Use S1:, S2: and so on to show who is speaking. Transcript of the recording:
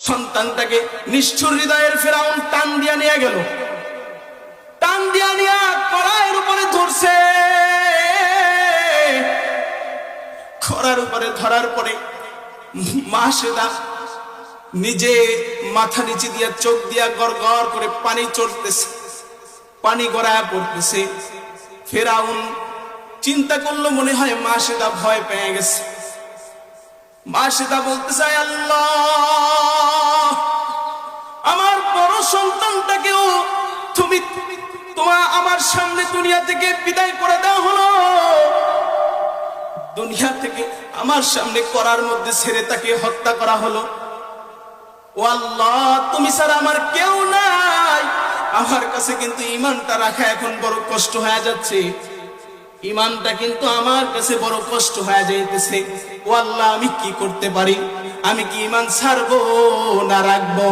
S1: সন্তানটাকে নিষ্ঠুর হৃদয়ের ফেরাউন টান দিয়া নিয়ে গেল, টান দিয়া নিয়া কড়াইয়ের উপরে ধরছে। কড়ার উপরে ধরার পরে মাসেদা নিজে মাথা নিচে দিয়া চোখ দিয়া গড় গড় করে পানি চড়তেছে, পানি গড়ায় পড়তেছে। ফেরাউন চিন্তা করলো, মনে হয় মাসেদা ভয় পেয়ে গেছে। মাসেদা বলতেছে, আল্লাহ, আমার বড় সন্তানটাকেও তুমি আমার সামনে দুনিয়া থেকে বিদায় করে দেওয়া হলো, দুনিয়া থেকে আমার সামনে করার মধ্যে ছেড়ে তাকে হত্যা করা হলো। ও আল্লাহ, তুমি ছাড়া আমার কেউ নাই। আমার কাছে কিন্তু ঈমানটা রাখা এখন বড় কষ্ট হয়ে যাচ্ছে, ঈমানটা কিন্তু আমার কাছে বড় কষ্ট হয়ে যাইতেছে। ও আল্লাহ, আমি কি করতে পারি? আমি কি ঈমান ছাড়বো না রাখবো?